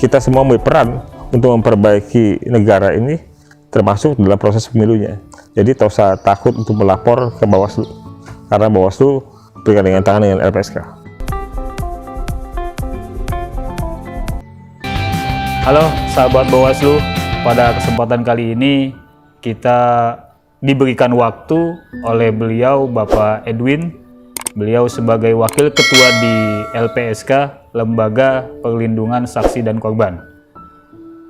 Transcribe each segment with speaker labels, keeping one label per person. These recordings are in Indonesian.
Speaker 1: kita semua berperan untuk memperbaiki negara ini, termasuk dalam proses pemilunya. Jadi tak usah takut untuk melapor ke Bawaslu, karena Bawaslu bergandengan tangan dengan LPSK.
Speaker 2: Halo sahabat Bawaslu, pada kesempatan kali ini kita diberikan waktu oleh beliau Bapak Edwin. Beliau sebagai Wakil Ketua di LPSK, Lembaga Perlindungan Saksi dan Korban.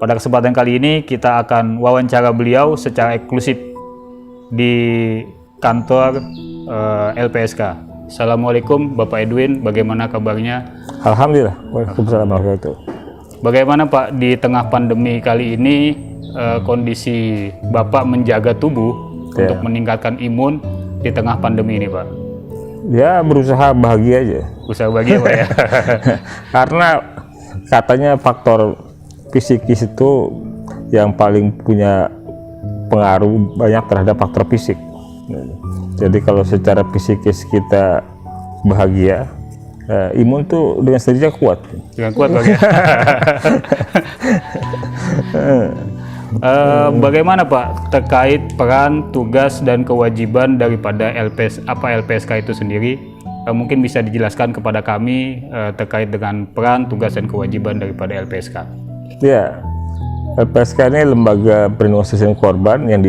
Speaker 2: Pada kesempatan kali ini kita akan wawancara beliau secara eksklusif di kantor LPSK. Assalamualaikum Bapak Edwin, bagaimana kabarnya?
Speaker 1: Alhamdulillah, waalaikumsalam warahmatullahi wabarakatuh.
Speaker 2: Bagaimana Pak di tengah pandemi kali ini kondisi Bapak menjaga tubuh untuk meningkatkan imun di tengah pandemi ini Pak?
Speaker 1: Ya berusaha bahagia aja.
Speaker 2: Usaha bahagia Pak ya?
Speaker 1: Karena katanya faktor psikis itu yang paling punya pengaruh banyak terhadap faktor fisik. Jadi kalau secara psikis kita bahagia, imun tuh dengan sendirinya kuat.
Speaker 2: Dengan kuat Pak ya? Bagaimana Pak terkait peran, tugas, dan kewajiban daripada LPSK itu sendiri? Mungkin bisa dijelaskan kepada kami terkait dengan peran, tugas, dan kewajiban daripada LPSK.
Speaker 1: Ya, LPSK ini lembaga perlindungan saksi dan korban yang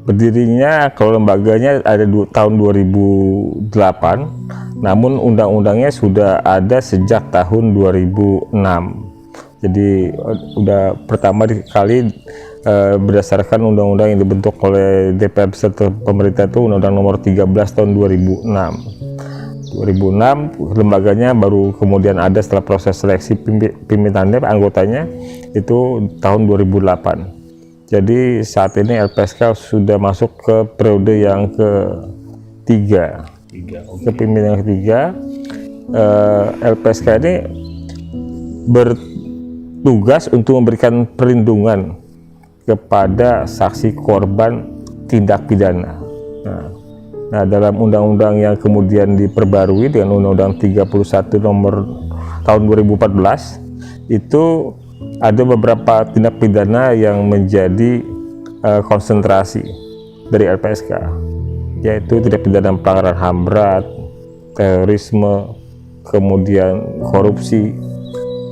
Speaker 1: berdirinya kalau lembaganya ada tahun 2008, namun undang-undangnya sudah ada sejak tahun 2006. Jadi udah pertama kali berdasarkan undang-undang yang dibentuk oleh DPR beserta pemerintah itu Undang-Undang Nomor 13 tahun 2006. 2006 lembaganya baru kemudian ada setelah proses seleksi pimpinannya, anggotanya itu tahun 2008. Jadi saat ini LPSK sudah masuk ke periode yang ketiga. Kepemimpinan yang ketiga. LPSK ini bertugas untuk memberikan perlindungan kepada saksi korban tindak pidana. Nah, dalam undang-undang yang kemudian diperbarui dengan Undang-Undang 31 nomor tahun 2014 itu ada beberapa tindak pidana yang menjadi konsentrasi dari LPSK, yaitu tindak pidana pelanggaran HAM berat, terorisme, kemudian korupsi,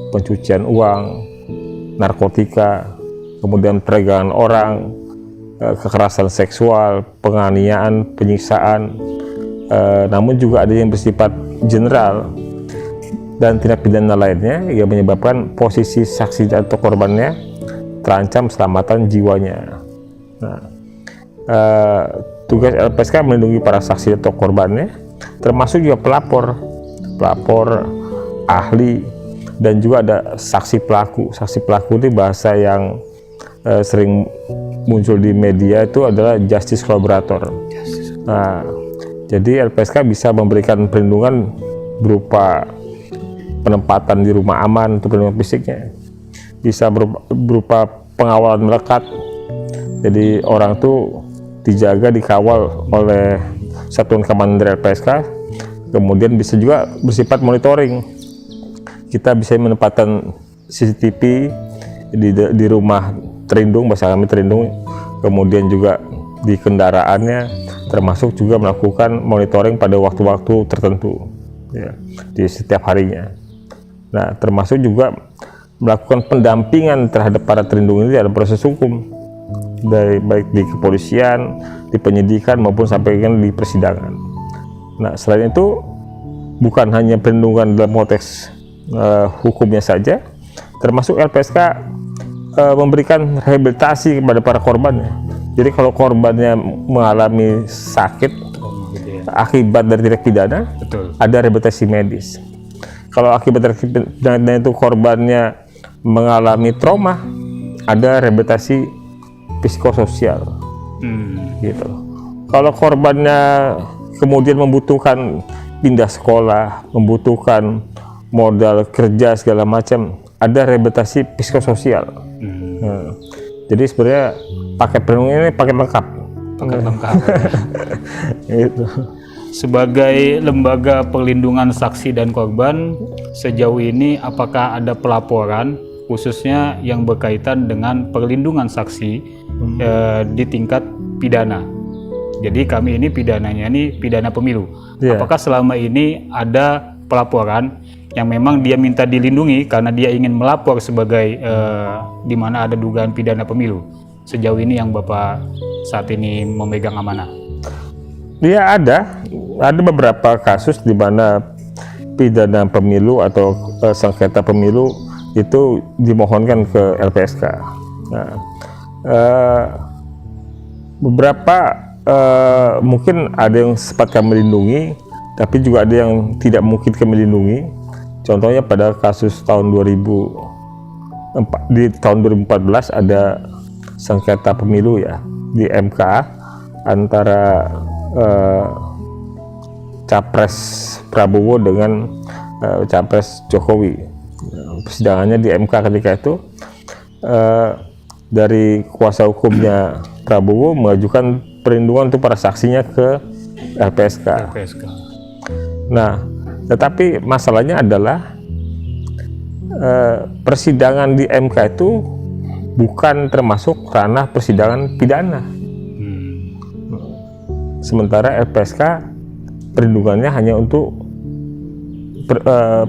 Speaker 1: pencucian uang, narkotika, kemudian perdagangan orang, kekerasan seksual, penganiayaan, penyiksaan, namun juga ada yang bersifat general dan tindak pidana lainnya yang menyebabkan posisi saksi atau korbannya terancam keselamatan jiwanya. Nah, tugas LPSK melindungi para saksi atau korbannya, termasuk juga pelapor, ahli, dan juga ada saksi pelaku. Saksi pelaku ini bahasa yang sering muncul di media itu adalah justice collaborator. Nah, jadi LPSK bisa memberikan perlindungan berupa penempatan di rumah aman untuk perlindungan fisiknya, bisa berupa pengawalan melekat. Jadi orang tuh dijaga, dikawal oleh satuan keamanan dari LPSK. Kemudian bisa juga bersifat monitoring. Kita bisa menempatkan CCTV di rumah terlindung, bahasa kami terlindung, kemudian juga di kendaraannya, termasuk juga melakukan monitoring pada waktu-waktu tertentu ya, di setiap harinya. Nah, termasuk juga melakukan pendampingan terhadap para terlindung ini dalam proses hukum, baik di kepolisian, di penyidikan, maupun sampai di persidangan. Nah, selain itu bukan hanya perlindungan dalam konteks hukumnya saja, termasuk LPSK memberikan rehabilitasi kepada para korbannya. Jadi kalau korbannya mengalami sakit akibat dari tindak pidana, ada rehabilitasi medis. Kalau akibat dari pidana itu korbannya mengalami trauma, ada rehabilitasi psikososial. Gitu. Kalau korbannya kemudian membutuhkan pindah sekolah, membutuhkan modal kerja segala macam, ada rehabilitasi psikososial. Jadi sebenarnya paket perlindungan ini paket lengkap.
Speaker 2: Gitu. Sebagai lembaga perlindungan saksi dan korban, sejauh ini apakah ada pelaporan khususnya yang berkaitan dengan perlindungan saksi di tingkat pidana? Jadi kami ini pidananya ini pidana pemilu.
Speaker 1: Iya.
Speaker 2: Apakah selama ini ada pelaporan yang memang dia minta dilindungi karena dia ingin melapor sebagai di mana ada dugaan pidana pemilu? Sejauh ini yang Bapak saat ini memegang amanah.
Speaker 1: Ya ada beberapa kasus di mana pidana pemilu atau sengketa pemilu itu dimohonkan ke LPSK. Nah, beberapa mungkin ada yang sempat kami lindungi, tapi juga ada yang tidak mungkin kami lindungi. Contohnya pada kasus tahun 2014 ada sengketa pemilu ya di MK antara Capres Prabowo dengan Capres Jokowi. Persidangannya di MK ketika itu dari kuasa hukumnya Prabowo mengajukan perlindungan untuk para saksinya ke LPSK. Nah, tetapi masalahnya adalah persidangan di MK itu bukan termasuk ranah persidangan pidana. Sementara LPSK perlindungannya hanya untuk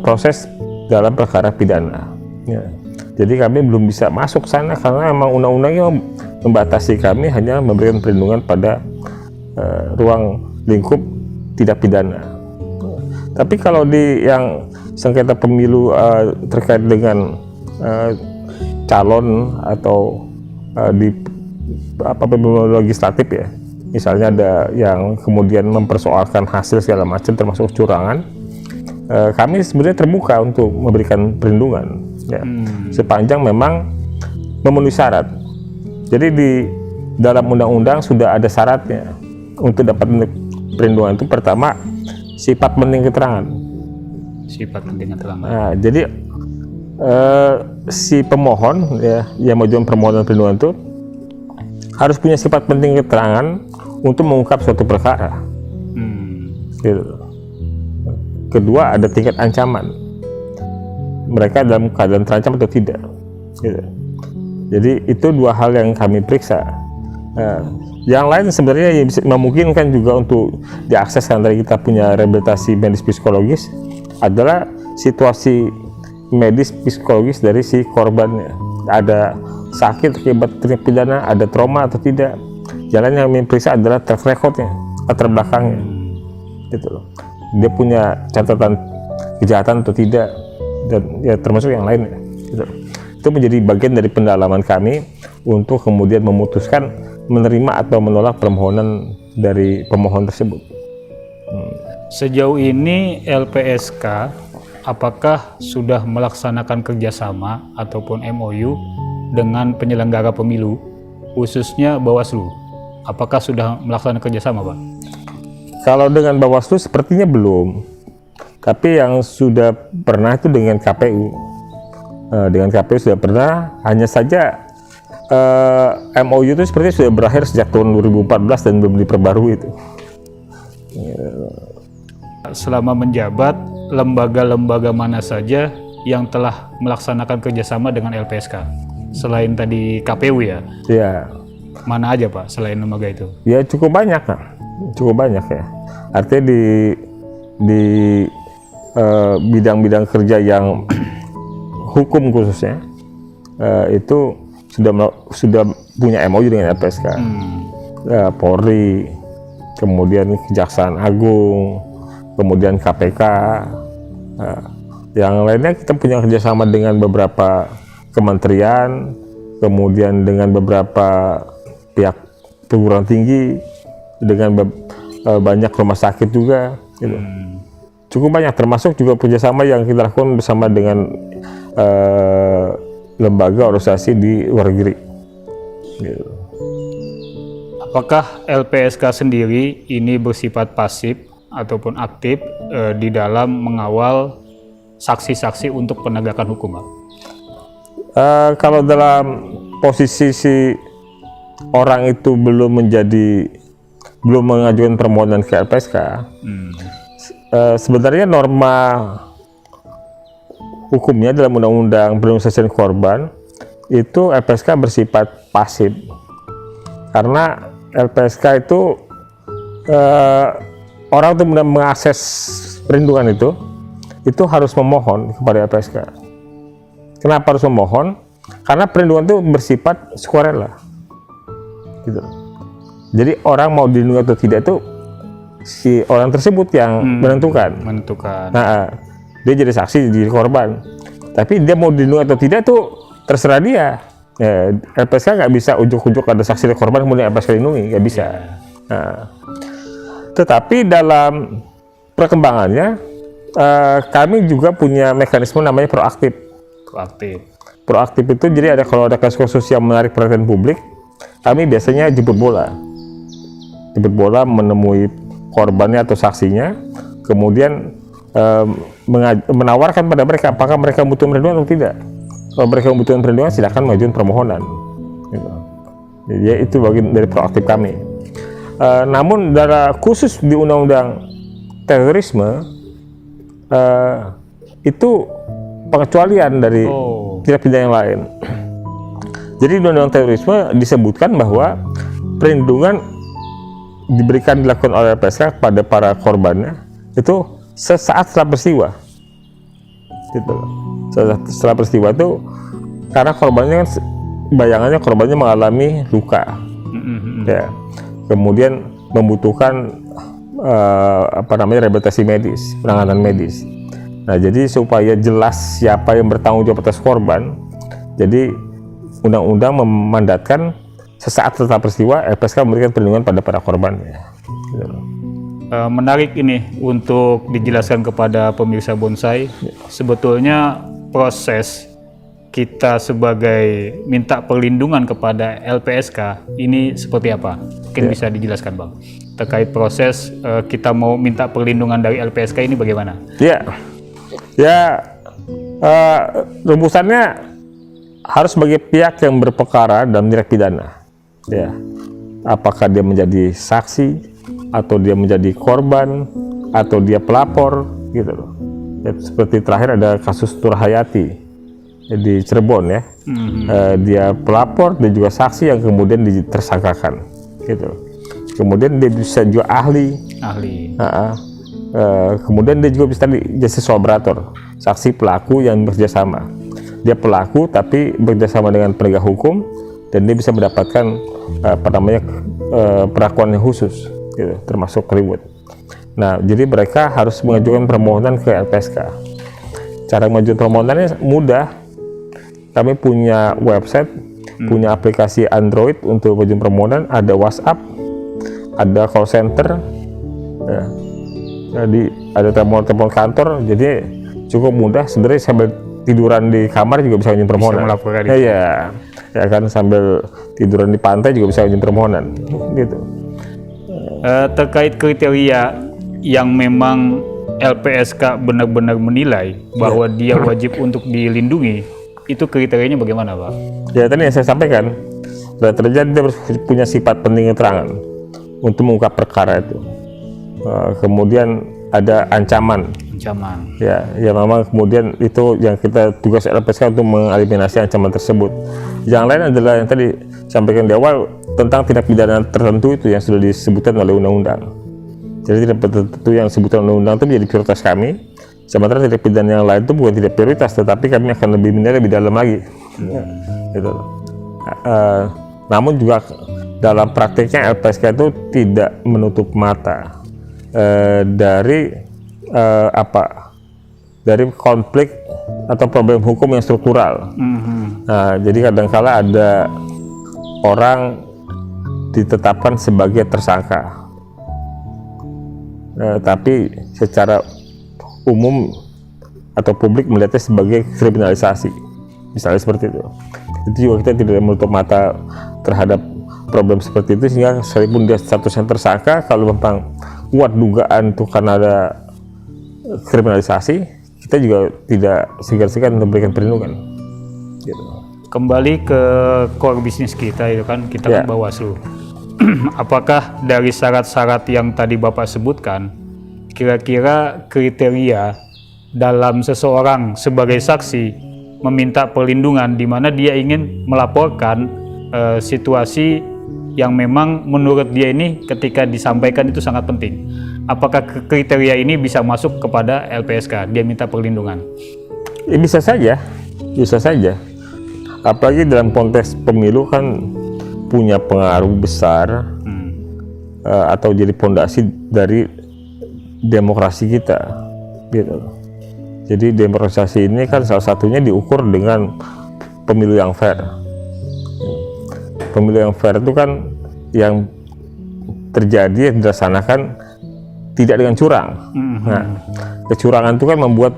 Speaker 1: proses dalam perkara pidana. Ya. Jadi kami belum bisa masuk sana karena memang undang-undangnya membatasi kami hanya memberikan perlindungan pada ruang lingkup tidak pidana. Tapi kalau di yang sengketa pemilu terkait dengan calon atau di pemilu legislatif ya, misalnya ada yang kemudian mempersoalkan hasil segala macam termasuk kecurangan, kami sebenarnya terbuka untuk memberikan perlindungan ya, sepanjang memang memenuhi syarat. Jadi di dalam undang-undang sudah ada syaratnya untuk dapat perlindungan. Itu pertama, sifat penting keterangan.
Speaker 2: Sifat penting keterangan.
Speaker 1: Nah, jadi si pemohon ya yang mengajukan permohonan perlindungan itu harus punya sifat penting keterangan untuk mengungkap suatu perkara. Gitu. Kedua, ada tingkat ancaman. Mereka dalam keadaan terancam atau tidak. Gitu. Jadi itu dua hal yang kami periksa. Yang lain sebenarnya yang bisa memungkinkan juga untuk diakses karena kita punya rehabilitasi medis psikologis adalah situasi medis psikologis dari si korbannya. Ada sakit akibat tindak pidana, ada trauma atau tidak. Jalan yang kami periksa adalah track recordnya, latar belakangnya. Gitu loh. Dia punya catatan kejahatan atau tidak, dan ya termasuk yang lainnya. Gitu. Itu menjadi bagian dari pendalaman kami untuk kemudian memutuskan menerima atau menolak permohonan dari pemohon tersebut.
Speaker 2: Sejauh ini LPSK apakah sudah melaksanakan kerjasama ataupun MOU dengan penyelenggara pemilu, khususnya Bawaslu? Apakah sudah melaksanakan kerjasama, Pak?
Speaker 1: Kalau dengan Bawaslu sepertinya belum, tapi yang sudah pernah itu dengan KPU. Dengan KPU sudah pernah, hanya saja MOU itu sepertinya sudah berakhir sejak tahun 2014 dan belum diperbarui itu.
Speaker 2: Selama menjabat, lembaga-lembaga mana saja yang telah melaksanakan kerjasama dengan LPSK? Selain tadi KPU ya?
Speaker 1: Ya.
Speaker 2: Mana aja Pak selain lembaga itu?
Speaker 1: Ya cukup banyak, cukup banyak ya. Artinya di bidang-bidang kerja yang hukum khususnya itu sudah punya MOU dengan LPSK. Polri, kemudian Kejaksaan Agung, kemudian KPK. Yang lainnya kita punya kerjasama dengan beberapa kementerian, kemudian dengan beberapa pihak perguruan tinggi, dengan banyak rumah sakit juga. Gitu. Cukup banyak, termasuk juga kerjasama yang kita lakukan bersama dengan lembaga organisasi di luar negeri. Gitu.
Speaker 2: Apakah LPSK sendiri ini bersifat pasif ataupun aktif di dalam mengawal saksi-saksi untuk penegakan hukum, Pak?
Speaker 1: Kalau dalam posisi si orang itu belum mengajukan permohonan ke LPSK, sebenarnya norma hukumnya dalam Undang-Undang Perlindungan Saksi dan Korban itu LPSK bersifat pasif, karena LPSK itu orang untuk mengakses perlindungan itu harus memohon kepada LPSK. Kenapa harus memohon? Karena perlindungan itu bersifat sukarela, gitu. Jadi orang mau dilindungi atau tidak itu si orang tersebut yang menentukan. Nah, dia jadi saksi, jadi korban. Tapi dia mau dilindungi atau tidak itu terserah dia. Ya, LPSK nggak bisa ujuk-ujuk ada saksi dan korban kemudian LPSK lindungi, nggak bisa. Nah, tetapi dalam perkembangannya kami juga punya mekanisme namanya proaktif. Proaktif itu jadi kalau ada kasus-kasus yang menarik perhatian publik, kami biasanya jemput bola menemui korbannya atau saksinya, kemudian menawarkan pada mereka apakah mereka membutuhkan perlindungan atau tidak. Kalau mereka membutuhkan perlindungan, silakan mengajukan permohonan. Gitu. Jadi itu bagian dari proaktif kami. Namun khusus di undang-undang terorisme itu pengecualian dari tindak pidana yang lain. Jadi di undang-undang terorisme disebutkan bahwa perlindungan dilakukan oleh LPSK kepada para korbannya itu sesaat setelah peristiwa. Gitu. Setelah peristiwa itu karena korbannya kan bayangannya korbannya mengalami luka, ya, kemudian membutuhkan rehabilitasi medis, penanganan medis. Nah, jadi supaya jelas siapa yang bertanggung jawab atas korban, jadi undang-undang memandatkan sesaat setelah peristiwa LPSK memberikan perlindungan pada para korban.
Speaker 2: Menarik ini untuk dijelaskan kepada pemirsa bonsai. Sebetulnya proses kita sebagai minta perlindungan kepada LPSK ini seperti apa? Mungkin bisa dijelaskan, Bang, terkait proses kita mau minta perlindungan dari LPSK ini bagaimana?
Speaker 1: Rumusannya harus sebagai pihak yang berperkara dalam tindak pidana. Ya, apakah dia menjadi saksi, atau dia menjadi korban, atau dia pelapor, gitu loh. Ya, seperti terakhir ada kasus Turhayati di Cirebon, ya. Dia pelapor dan juga saksi yang kemudian ditersangkakan, gitu. Kemudian dia bisa juga ahli. Kemudian dia juga bisa justice collaborator, saksi pelaku yang bekerjasama. Dia pelaku tapi bekerjasama dengan penegak hukum dan dia bisa mendapatkan perlakuan yang khusus, gitu, termasuk reward. Nah, jadi mereka harus mengajukan permohonan ke LPSK. Cara mengajukan permohonannya mudah. Kami punya website, punya aplikasi Android untuk mengajukan permohonan, ada WhatsApp, ada call center, ya. Jadi ada telepon kantor, jadi cukup mudah. Sebenarnya sambil tiduran di kamar juga bisa mengajukan permohonan. Ya kan, sambil tiduran di pantai juga bisa mengajukan permohonan, gitu.
Speaker 2: Terkait kriteria yang memang LPSK benar-benar menilai bahwa dia wajib untuk dilindungi, itu kriterianya bagaimana, Pak?
Speaker 1: Ya, tadi yang saya sampaikan, terjadi dia punya sifat penting keterangan untuk mengungkap perkara itu. Kemudian ada ancaman. Ya, memang kemudian itu yang kita tugas LPSK untuk mengeliminasi ancaman tersebut. Yang lain adalah yang tadi sampaikan di awal tentang tindak pidana tertentu itu yang sudah disebutkan oleh undang-undang. Jadi tindak pidana tertentu yang disebutkan oleh undang-undang itu menjadi prioritas kami. Sementara tindak pidana yang lain itu bukan tidak prioritas, tetapi kami akan lebih menilai lebih dalam lagi. Gitu. Namun juga dalam praktiknya LPSK itu tidak menutup mata dari konflik atau problem hukum yang struktural. Nah, jadi kadang-kala ada orang ditetapkan sebagai tersangka, tapi secara umum atau publik melihatnya sebagai kriminalisasi, misalnya seperti itu. Itu juga kita tidak menutup mata terhadap problem seperti itu, sehingga sekalipun dia statusnya tersangka, kalau memang kuat dugaan itu karena ada kriminalisasi, kita juga tidak segan-segan untuk memberikan perlindungan, gitu.
Speaker 2: Kembali ke core bisnis kita itu kan, kita kan Bawaslu. Apakah dari syarat-syarat yang tadi Bapak sebutkan, kira-kira kriteria dalam seseorang sebagai saksi meminta perlindungan di mana dia ingin melaporkan situasi yang memang menurut dia ini ketika disampaikan itu sangat penting. Apakah kriteria ini bisa masuk kepada LPSK? Dia minta perlindungan.
Speaker 1: Ya, bisa saja, bisa saja. Apalagi dalam konteks pemilu kan punya pengaruh besar atau jadi pondasi dari demokrasi kita, gitu. Jadi demokrasi ini kan salah satunya diukur dengan pemilu yang fair. Pemilu yang fair itu kan yang terjadi, yang dilaksanakan tidak dengan curang. Nah, kecurangan itu kan membuat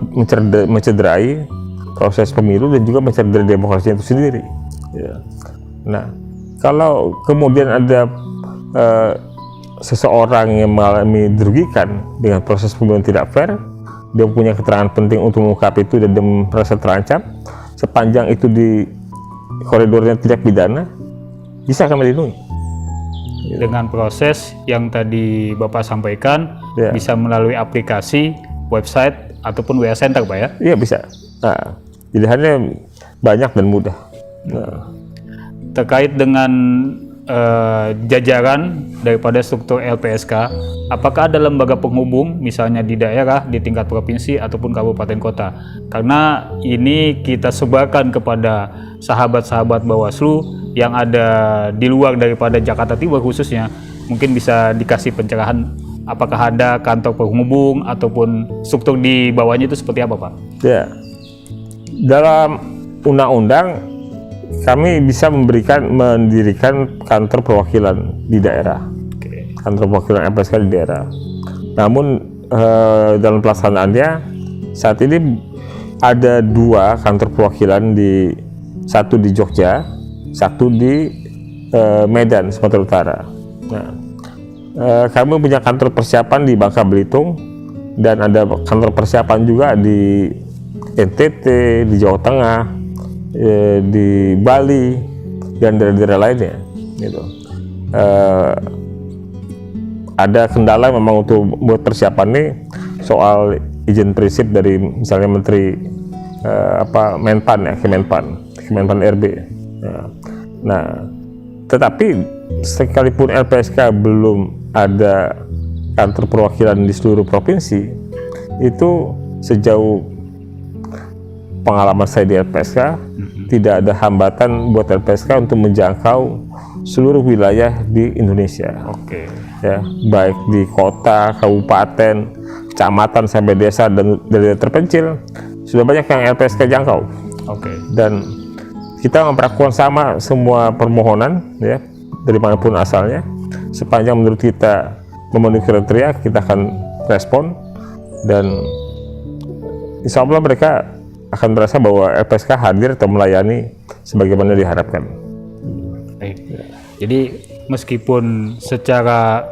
Speaker 1: mencederai proses pemilu dan juga mencederai demokrasi itu sendiri. Ya. Nah, kalau kemudian ada seseorang yang mengalami dirugikan dengan proses pemilu yang tidak fair, dia punya keterangan penting untuk mengungkap itu dan dia merasa terancam, sepanjang itu di koridornya tidak pidana, bisa kami lindungi.
Speaker 2: Dengan proses yang tadi Bapak sampaikan,
Speaker 1: Ya.
Speaker 2: bisa melalui aplikasi, website, ataupun WA Center, Pak ya?
Speaker 1: Iya bisa. Nah, pilihannya banyak dan mudah. Nah,
Speaker 2: Terkait dengan jajaran daripada struktur LPSK, apakah ada lembaga penghubung misalnya di daerah, di tingkat provinsi ataupun kabupaten kota? Karena ini kita sebarkan kepada sahabat-sahabat Bawaslu yang ada di luar daripada Jakarta Timur khususnya, mungkin bisa dikasih pencerahan apakah ada kantor penghubung ataupun struktur di bawahnya itu seperti apa, Pak?
Speaker 1: ya. Dalam undang-undang kami bisa mendirikan kantor perwakilan di daerah, kantor perwakilan LPSK di daerah. Namun dalam pelaksanaannya saat ini ada 2 kantor perwakilan, satu di Jogja, satu di Medan, Sumatera Utara. Nah, kami punya kantor persiapan di Bangka Belitung dan ada kantor persiapan juga di NTT, di Jawa Tengah, di Bali dan daerah-daerah lainnya, gitu. Ada kendala memang untuk buat persiapan nih soal izin prinsip dari misalnya Menteri Menpan ya, Kemenpan RB. Nah, tetapi sekalipun LPSK belum ada kantor perwakilan di seluruh provinsi, itu sejauh pengalaman saya di LPSK, tidak ada hambatan buat LPSK untuk menjangkau seluruh wilayah di Indonesia.
Speaker 2: Oke.
Speaker 1: Ya, baik di kota, kabupaten, kecamatan sampai desa dan daerah terpencil, sudah banyak yang LPSK jangkau.
Speaker 2: Oke.
Speaker 1: Dan kita memperlakukan sama semua permohonan, ya, dari manapun asalnya, sepanjang menurut kita memenuhi kriteria, kita akan respon dan insya Allah mereka akan merasa bahwa LPSK hadir atau melayani sebagaimana diharapkan.
Speaker 2: Baik. Jadi meskipun secara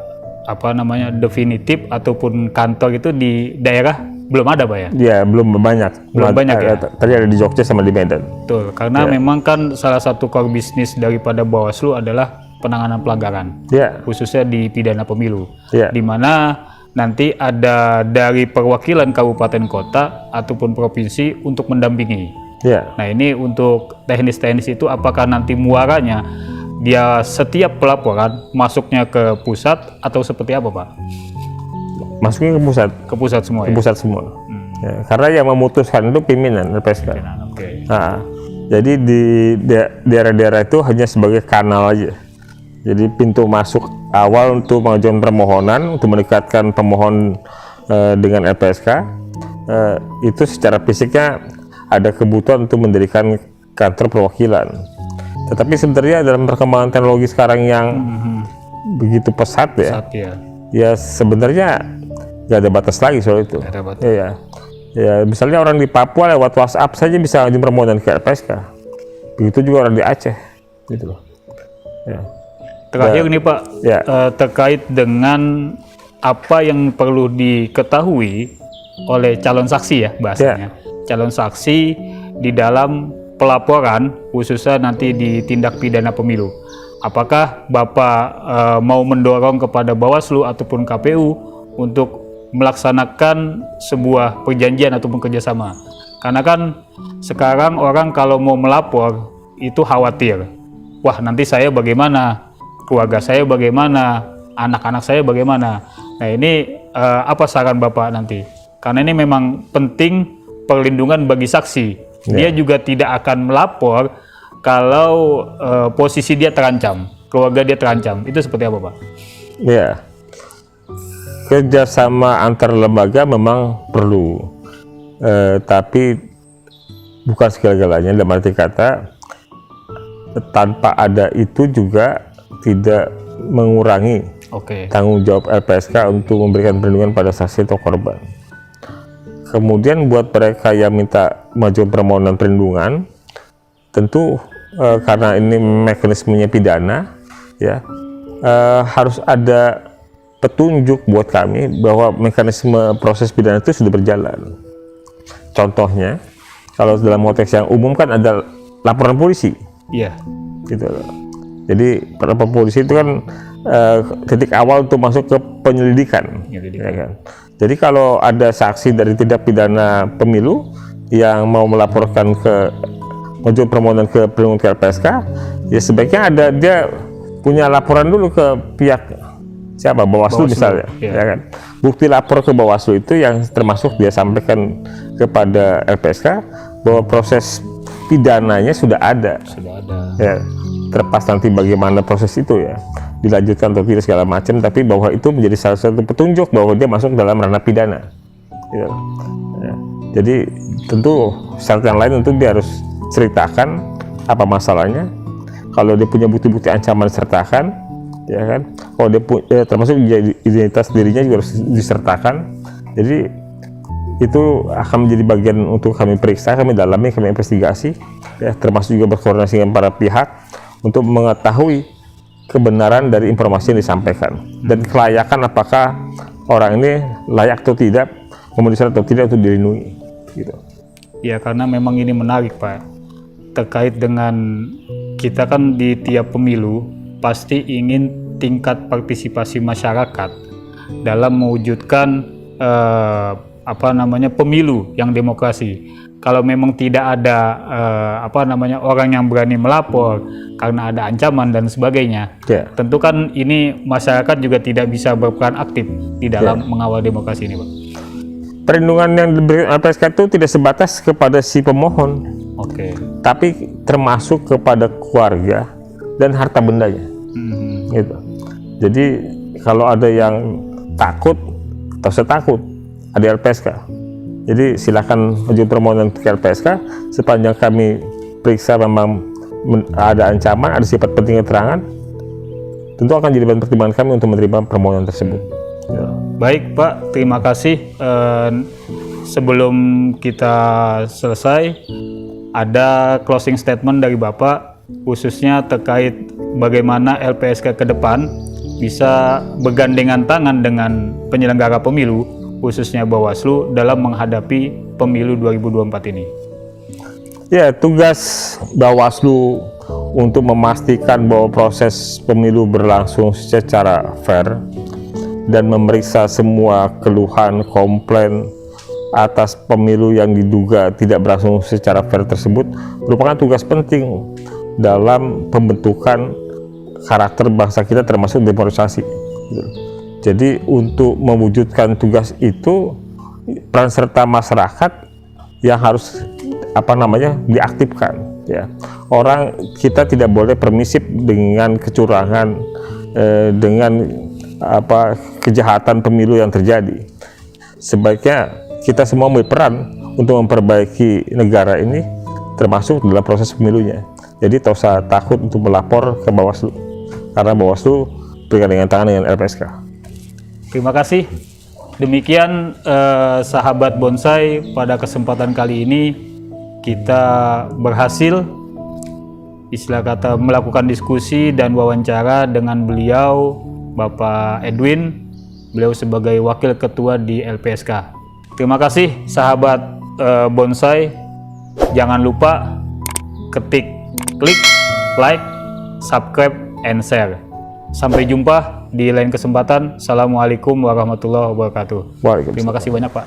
Speaker 2: definitif ataupun kantor itu di daerah belum ada, Pak ya?
Speaker 1: Ya, belum banyak.
Speaker 2: Belum banyak ya?
Speaker 1: Tadi ada di Jogja sama di Medan.
Speaker 2: Betul, karena memang kan salah satu core bisnis daripada Bawaslu adalah penanganan pelanggaran,
Speaker 1: Ya,
Speaker 2: khususnya di pidana pemilu,
Speaker 1: ya,
Speaker 2: di mana nanti ada dari perwakilan kabupaten kota ataupun provinsi untuk mendampingi.
Speaker 1: ya.
Speaker 2: Nah, ini untuk teknis-teknis itu apakah nanti muaranya dia setiap pelaporan masuknya ke pusat atau seperti apa, Pak?
Speaker 1: Masuknya ke pusat.
Speaker 2: Ke pusat semua
Speaker 1: Ke
Speaker 2: ya?
Speaker 1: pusat semua. Ya, karena yang memutuskan itu pimpinan LPSK.
Speaker 2: Oke.
Speaker 1: Nah, jadi di daerah-daerah itu hanya sebagai kanal aja. Jadi pintu masuk awal untuk mengajukan permohonan, untuk mendekatkan pemohon dengan LPSK, itu secara fisiknya ada kebutuhan untuk mendirikan kantor perwakilan. Tetapi sebenarnya dalam perkembangan teknologi sekarang yang begitu pesat ya, ya sebenarnya nggak ada batas lagi soal itu.
Speaker 2: Nggak ada batas.
Speaker 1: Ya, misalnya orang di Papua lewat WhatsApp saja bisa ngajuin permohonan ke LPSK. Begitu juga orang di Aceh, gitu loh. Ya.
Speaker 2: Terakhir nih Pak,
Speaker 1: Ya.
Speaker 2: terkait dengan apa yang perlu diketahui oleh calon saksi ya bahasanya. Calon saksi di dalam pelaporan khususnya nanti di tindak pidana pemilu. Apakah Bapak mau mendorong kepada Bawaslu ataupun KPU untuk melaksanakan sebuah perjanjian ataupun kerjasama. Karena kan sekarang orang kalau mau melapor itu khawatir, wah nanti saya bagaimana, keluarga saya bagaimana, anak-anak saya bagaimana. Nah ini apa saran Bapak nanti? Karena ini memang penting perlindungan bagi saksi. Dia juga tidak akan melapor kalau posisi dia terancam, keluarga dia terancam. Itu seperti apa Pak?
Speaker 1: Ya, kerjasama antar lembaga memang perlu, tapi bukan segala-galanya. Dalam arti kata, tanpa ada itu juga tidak mengurangi tanggung jawab LPSK untuk memberikan perlindungan pada saksi atau korban. Kemudian buat mereka yang minta maju permohonan perlindungan, tentu karena ini mekanismenya pidana, ya harus ada petunjuk buat kami bahwa mekanisme proses pidana itu sudah berjalan. Contohnya, kalau dalam konteks yang umum kan ada laporan polisi.
Speaker 2: Iya.
Speaker 1: Gitu loh. Jadi laporan polisi itu kan titik awal untuk masuk ke penyelidikan. Ya kan? Jadi kalau ada saksi dari tindak pidana pemilu yang mau melaporkan ke maju permohonan ke perlindungan ke LPSK, ya sebaiknya ada dia punya laporan dulu ke pihak siapa, Bawaslu misalnya, ya kan. Bukti lapor ke Bawaslu itu yang termasuk dia sampaikan kepada LPSK bahwa proses pidananya sudah ada. Ya, terlepas nanti bagaimana proses itu ya, dilanjutkan atau tidak segala macam, tapi bahwa itu menjadi salah satu petunjuk bahwa dia masuk dalam ranah pidana. Ya. Ya. Jadi tentu syarat yang lain tentu dia harus ceritakan apa masalahnya. Kalau dia punya bukti-bukti ancaman sertakan, ya kan. Kalau dia punya, termasuk identitas dirinya juga harus disertakan. Jadi itu akan menjadi bagian untuk kami periksa, kami dalami, kami investigasi, ya, termasuk juga berkoordinasi dengan para pihak untuk mengetahui kebenaran dari informasi yang disampaikan dan kelayakan apakah orang ini layak atau tidak, memenuhi syarat atau tidak untuk dilindungi. Gitu.
Speaker 2: Ya karena memang ini menarik Pak, terkait dengan kita kan di tiap pemilu pasti ingin tingkat partisipasi masyarakat dalam mewujudkan pemilu yang demokrasi. Kalau memang tidak ada orang yang berani melapor karena ada ancaman dan sebagainya, tentu kan ini masyarakat juga tidak bisa berperan aktif di dalam mengawal demokrasi ini, Pak.
Speaker 1: Perlindungan yang diberikan LPSK itu tidak sebatas kepada si pemohon, tapi termasuk kepada keluarga dan harta bendanya. Gitu. Jadi kalau ada yang takut, tak usah takut, ada LPSK. Jadi silakan maju permohonan ke LPSK sepanjang kami periksa memang ada ancaman, ada sifat penting keterangan, tentu akan jadi bahan pertimbangan kami untuk menerima permohonan tersebut. Ya.
Speaker 2: Baik Pak, terima kasih. Sebelum kita selesai, ada closing statement dari Bapak khususnya terkait bagaimana LPSK ke depan bisa bergandengan tangan dengan penyelenggara pemilu, khususnya Bawaslu, dalam menghadapi pemilu 2024 ini.
Speaker 1: Ya, tugas Bawaslu untuk memastikan bahwa proses pemilu berlangsung secara fair dan memeriksa semua keluhan, komplain atas pemilu yang diduga tidak berlangsung secara fair tersebut merupakan tugas penting dalam pembentukan karakter bangsa kita termasuk demokrasi. Jadi untuk mewujudkan tugas itu peran serta masyarakat yang harus diaktifkan. Ya, orang kita tidak boleh permisif dengan kecurangan, dengan kejahatan pemilu yang terjadi. Sebaiknya kita semua berperan untuk memperbaiki negara ini, termasuk dalam proses pemilunya. Jadi tak usah takut untuk melapor ke Bawaslu, karena Bawaslu bergandengan tangan dengan LPSK.
Speaker 2: Terima kasih. Demikian sahabat bonsai, pada kesempatan kali ini kita berhasil melakukan diskusi dan wawancara dengan beliau, Bapak Edwin, beliau sebagai Wakil Ketua di LPSK. Terima kasih sahabat bonsai. Jangan lupa klik like, subscribe, and share. Sampai jumpa di lain kesempatan. Assalamualaikum warahmatullahi wabarakatuh.
Speaker 1: Waalaikumsalam.
Speaker 2: Terima kasih banyak Pak.